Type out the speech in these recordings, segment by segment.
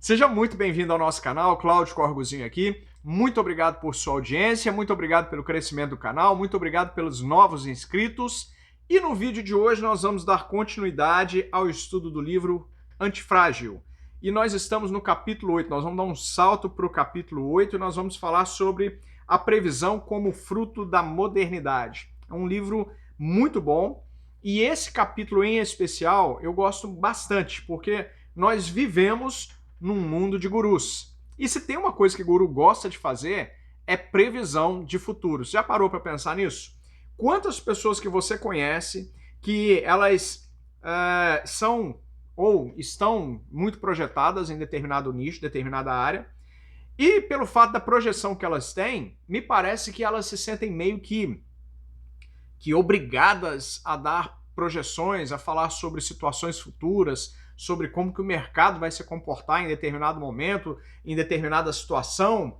Seja muito bem-vindo ao nosso canal, Cláudio Corgozinho aqui. Muito obrigado por sua audiência, muito obrigado pelo crescimento do canal, muito obrigado pelos novos inscritos. E no vídeo de hoje nós vamos dar continuidade ao estudo do livro Antifrágil. E nós estamos no capítulo 8, nós vamos dar um salto para o capítulo 8 e nós vamos falar sobre a previsão como fruto da modernidade. É um livro muito bom e esse capítulo em especial eu gosto bastante, porque nós vivemos num mundo de gurus. E se tem uma coisa que guru gosta de fazer, é previsão de futuro. Você já parou para pensar nisso? Quantas pessoas que você conhece que elas são ou estão muito projetadas em determinado nicho, determinada área, e pelo fato da projeção que elas têm, me parece que elas se sentem meio que obrigadas a dar projeções, a falar sobre situações futuras, sobre como que o mercado vai se comportar em determinado momento, em determinada situação.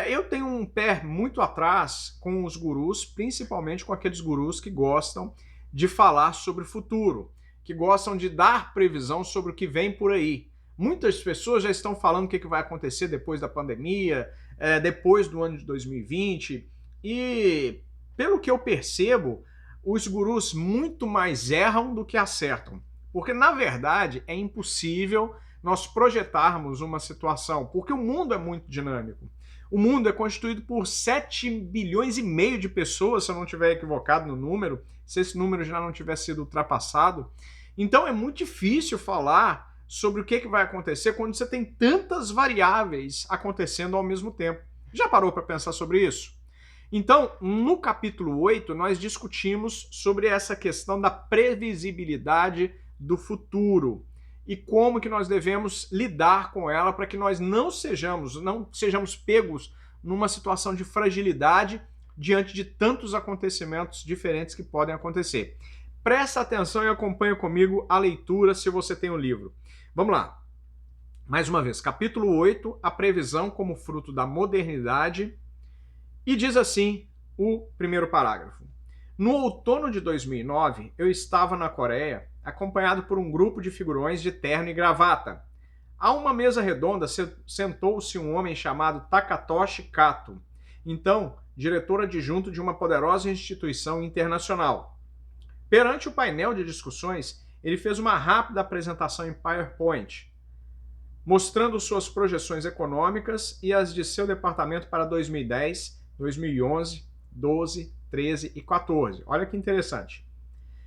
Eu tenho um pé muito atrás com os gurus, principalmente com aqueles gurus que gostam de falar sobre o futuro, que gostam de dar previsão sobre o que vem por aí. Muitas pessoas já estão falando o que vai acontecer depois da pandemia, depois do ano de 2020, e pelo que eu percebo, os gurus muito mais erram do que acertam. Porque, na verdade, é impossível nós projetarmos uma situação, porque o mundo é muito dinâmico. O mundo é constituído por 7,5 bilhões de pessoas, se eu não estiver equivocado no número, se esse número já não tiver sido ultrapassado. Então é muito difícil falar sobre o que vai acontecer quando você tem tantas variáveis acontecendo ao mesmo tempo. Já parou para pensar sobre isso? Então, no capítulo 8, nós discutimos sobre essa questão da previsibilidade do futuro e como que nós devemos lidar com ela para que nós não sejamos pegos numa situação de fragilidade diante de tantos acontecimentos diferentes que podem acontecer. Presta atenção e acompanha comigo a leitura se você tem o livro. Vamos lá. Mais uma vez, capítulo 8, a previsão como fruto da modernidade. E diz assim o primeiro parágrafo. No outono de 2009, eu estava na Coreia, acompanhado por um grupo de figurões de terno e gravata. A uma mesa redonda sentou-se um homem chamado Takatoshi Kato, então diretor adjunto de uma poderosa instituição internacional. Perante o painel de discussões, ele fez uma rápida apresentação em PowerPoint, mostrando suas projeções econômicas e as de seu departamento para 2010, 2011, 12, 13 e 14. Olha que interessante.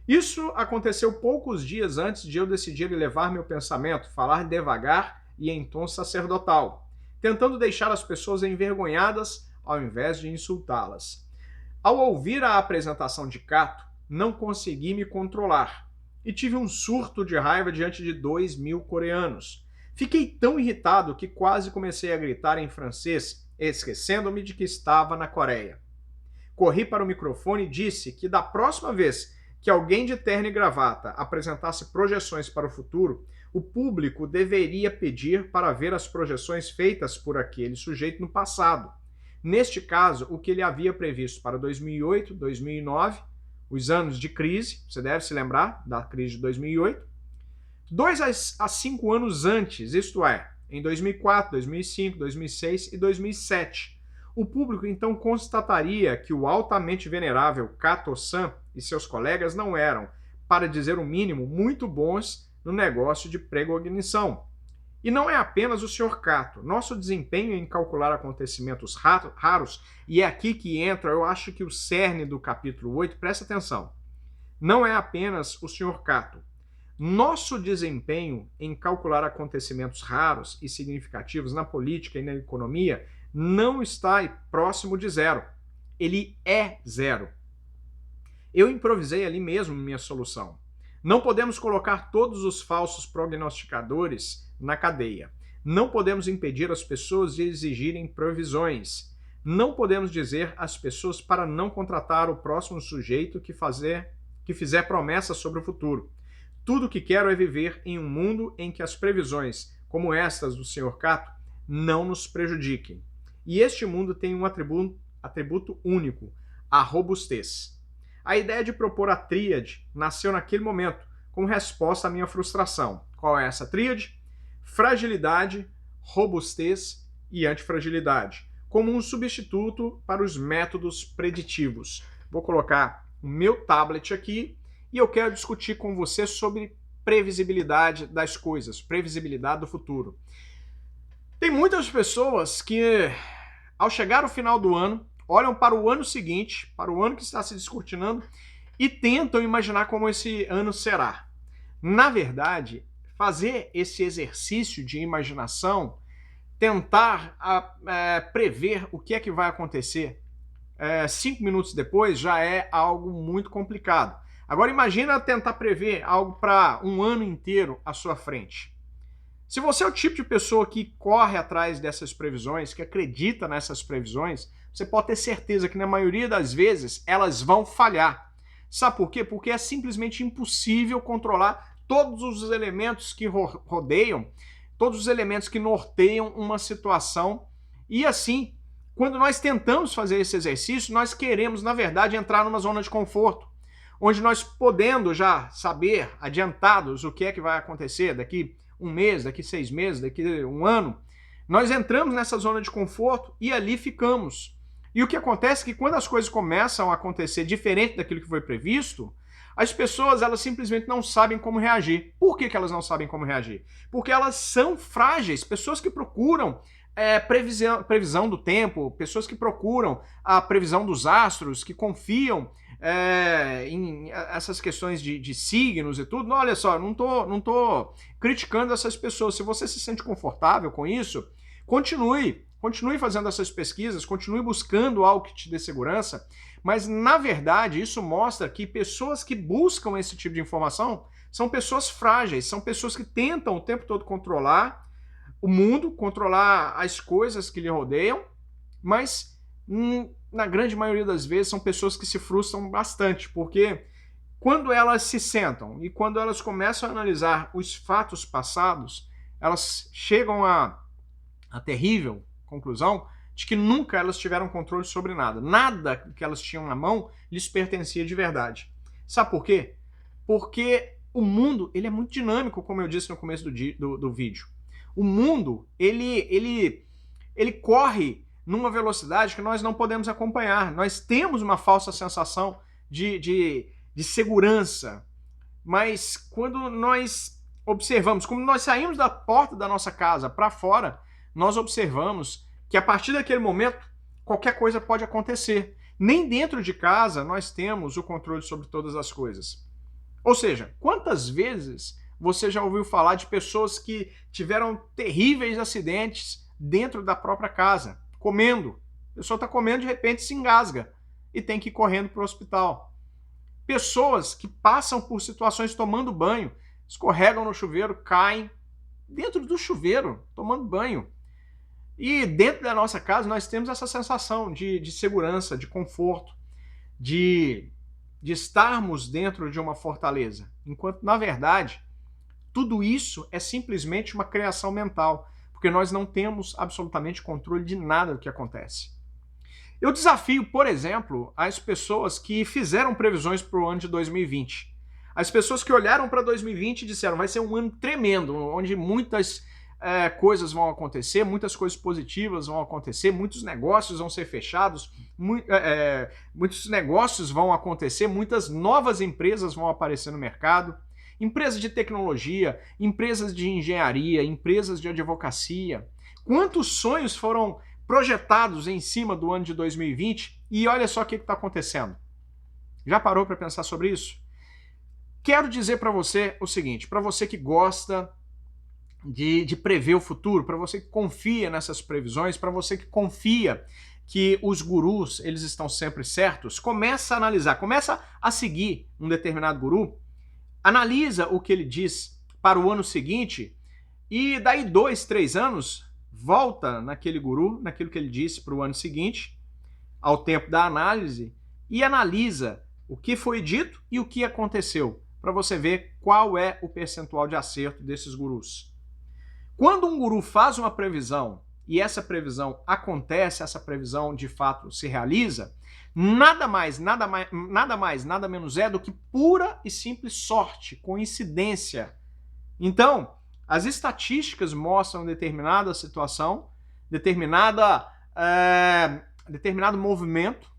Isso aconteceu poucos dias antes de eu decidir levar meu pensamento, falar devagar e em tom sacerdotal, tentando deixar as pessoas envergonhadas ao invés de insultá-las. Ao ouvir a apresentação de Kato, não consegui me controlar e tive um surto de raiva diante de 2.000 coreanos. Fiquei tão irritado que quase comecei a gritar em francês, esquecendo-me de que estava na Coreia. Corri para o microfone e disse que da próxima vez que alguém de terno e gravata apresentasse projeções para o futuro, o público deveria pedir para ver as projeções feitas por aquele sujeito no passado. Neste caso, o que ele havia previsto para 2008, 2009, os anos de crise, você deve se lembrar da crise de 2008, 2 a 5 anos antes, isto é, em 2004, 2005, 2006 e 2007. O público então constataria que o altamente venerável Kato-san e seus colegas não eram, para dizer o mínimo, muito bons no negócio de precognição. E não é apenas o Sr. Kato. Nosso desempenho em calcular acontecimentos raros, e é aqui que entra, eu acho que o cerne do capítulo 8, presta atenção. Não é apenas o Sr. Kato. Nosso desempenho em calcular acontecimentos raros e significativos na política e na economia não está próximo de zero. Ele é zero. Eu improvisei ali mesmo minha solução. Não podemos colocar todos os falsos prognosticadores na cadeia. Não podemos impedir as pessoas de exigirem previsões. Não podemos dizer às pessoas para não contratar o próximo sujeito que fizer promessas sobre o futuro. Tudo o que quero é viver em um mundo em que as previsões, como estas do Sr. Kato, não nos prejudiquem. E este mundo tem um atributo único, a robustez. A ideia de propor a tríade nasceu naquele momento, como resposta à minha frustração. Qual é essa tríade? Fragilidade, robustez e antifragilidade, como um substituto para os métodos preditivos. Vou colocar o meu tablet aqui e eu quero discutir com você sobre previsibilidade das coisas, previsibilidade do futuro. Tem muitas pessoas que, ao chegar ao final do ano, olham para o ano seguinte, para o ano que está se descortinando, e tentam imaginar como esse ano será. Na verdade, fazer esse exercício de imaginação, tentar prever o que é que vai acontecer 5 minutos depois, já é algo muito complicado. Agora imagina tentar prever algo para um ano inteiro à sua frente. Se você é o tipo de pessoa que corre atrás dessas previsões, que acredita nessas previsões, você pode ter certeza que na maioria das vezes elas vão falhar. Sabe por quê? Porque é simplesmente impossível controlar todos os elementos que rodeiam, todos os elementos que norteiam uma situação. E assim, quando nós tentamos fazer esse exercício, nós queremos, na verdade, entrar numa zona de conforto, onde nós podendo já saber adiantados o que é que vai acontecer daqui um mês, daqui 6 meses, daqui um ano, nós entramos nessa zona de conforto e ali ficamos. E o que acontece é que quando as coisas começam a acontecer diferente daquilo que foi previsto, as pessoas elas simplesmente não sabem como reagir. Por que elas não sabem como reagir? Porque elas são frágeis. Pessoas que procuram previsão do tempo, pessoas que procuram a previsão dos astros, que confiam em essas questões de signos e tudo. Não, olha só, não tô criticando essas pessoas. Se você se sente confortável com isso, continue fazendo essas pesquisas, continue buscando algo que te dê segurança, mas na verdade isso mostra que pessoas que buscam esse tipo de informação são pessoas frágeis, são pessoas que tentam o tempo todo controlar o mundo, controlar as coisas que lhe rodeiam, mas na grande maioria das vezes são pessoas que se frustram bastante, porque quando elas se sentam e quando elas começam a analisar os fatos passados, elas chegam à terrível conclusão de que nunca elas tiveram controle sobre nada. Nada que elas tinham na mão lhes pertencia de verdade. Sabe por quê? Porque o mundo ele é muito dinâmico, como eu disse no começo do vídeo. O mundo ele corre numa velocidade que nós não podemos acompanhar. Nós temos uma falsa sensação de segurança, mas quando nós observamos, quando nós saímos da porta da nossa casa para fora, nós observamos que a partir daquele momento qualquer coisa pode acontecer. Nem dentro de casa nós temos o controle sobre todas as coisas. Ou seja, quantas vezes você já ouviu falar de pessoas que tiveram terríveis acidentes dentro da própria casa, comendo? A pessoa está comendo, de repente se engasga e tem que ir correndo para o hospital. Pessoas que passam por situações tomando banho, escorregam no chuveiro, caem dentro do chuveiro, tomando banho. E dentro da nossa casa nós temos essa sensação de segurança, de conforto, de estarmos dentro de uma fortaleza. Enquanto, na verdade, tudo isso é simplesmente uma criação mental, porque nós não temos absolutamente controle de nada do que acontece. Eu desafio, por exemplo, as pessoas que fizeram previsões para o ano de 2020. As pessoas que olharam para 2020 e disseram vai ser um ano tremendo, onde muitas coisas vão acontecer, muitas coisas positivas vão acontecer, muitos negócios vão ser fechados, muitos negócios vão acontecer, muitas novas empresas vão aparecer no mercado, empresas de tecnologia, empresas de engenharia, empresas de advocacia. Quantos sonhos foram projetados em cima do ano de 2020 e olha só o que está acontecendo. Já parou para pensar sobre isso? Quero dizer para você o seguinte, para você que gosta de prever o futuro, para você que confia nessas previsões, para você que confia que os gurus eles estão sempre certos, começa a analisar, começa a seguir um determinado guru, analisa o que ele diz para o ano seguinte e daí 2, 3 anos volta naquele guru, naquilo que ele disse para o ano seguinte, ao tempo da análise, e analisa o que foi dito e o que aconteceu, para você ver qual é o percentual de acerto desses gurus. Quando um guru faz uma previsão e essa previsão acontece, essa previsão de fato se realiza, nada mais, nada menos é do que pura e simples sorte, coincidência. Então, As estatísticas mostram determinada situação, determinado movimento,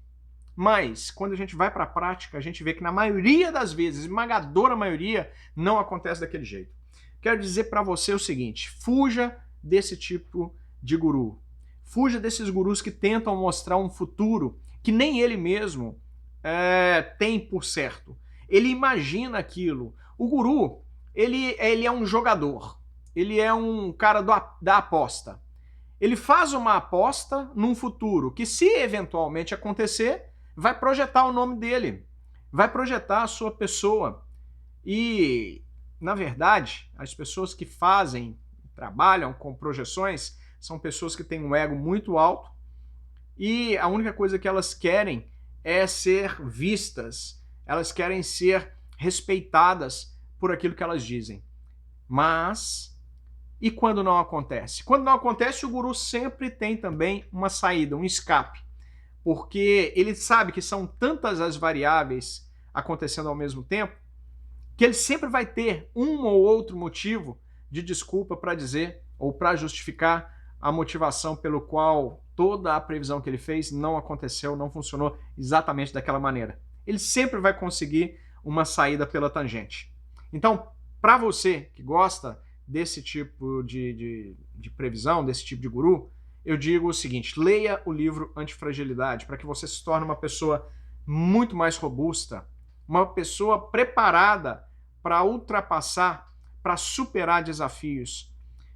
mas quando a gente vai para a prática, a gente vê que na maioria das vezes, esmagadora maioria, não acontece daquele jeito. Quero dizer para você o seguinte: fuja desse tipo de guru. Fuja desses gurus que tentam mostrar um futuro que nem ele mesmo tem por certo. Ele imagina aquilo. O guru, ele é um jogador. Ele é um cara da aposta. Ele faz uma aposta num futuro que, se eventualmente acontecer, vai projetar o nome dele, vai projetar a sua pessoa. E, na verdade, as pessoas que trabalham com projeções, são pessoas que têm um ego muito alto e a única coisa que elas querem é ser vistas, elas querem ser respeitadas por aquilo que elas dizem. Mas, e quando não acontece? Quando não acontece, o guru sempre tem também uma saída, um escape, porque ele sabe que são tantas as variáveis acontecendo ao mesmo tempo, que ele sempre vai ter um ou outro motivo de desculpa para dizer ou para justificar a motivação pelo qual toda a previsão que ele fez não aconteceu, não funcionou exatamente daquela maneira. Ele sempre vai conseguir uma saída pela tangente. Então, para você que gosta desse tipo de previsão, desse tipo de guru, eu digo o seguinte: leia o livro Antifragilidade, para que você se torne uma pessoa muito mais robusta, uma pessoa preparada para ultrapassar, para superar desafios.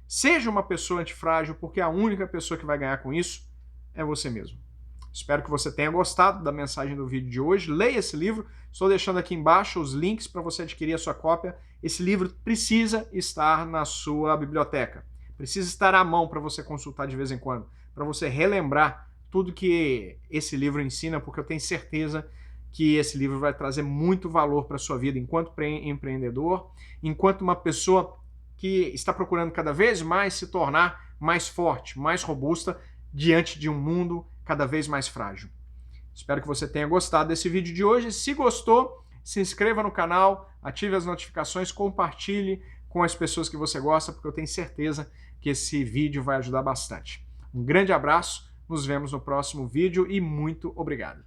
Seja uma pessoa antifrágil, porque a única pessoa que vai ganhar com isso é você mesmo. Espero que você tenha gostado da mensagem do vídeo de hoje. Leia esse livro. Estou deixando aqui embaixo os links para você adquirir a sua cópia. Esse livro precisa estar na sua biblioteca. Precisa estar à mão para você consultar de vez em quando, para você relembrar tudo que esse livro ensina, porque eu tenho certeza que esse livro vai trazer muito valor para a sua vida enquanto empreendedor, enquanto uma pessoa que está procurando cada vez mais se tornar mais forte, mais robusta diante de um mundo cada vez mais frágil. Espero que você tenha gostado desse vídeo de hoje. Se gostou, se inscreva no canal, ative as notificações, compartilhe com as pessoas que você gosta, porque eu tenho certeza que esse vídeo vai ajudar bastante. Um grande abraço, nos vemos no próximo vídeo e muito obrigado.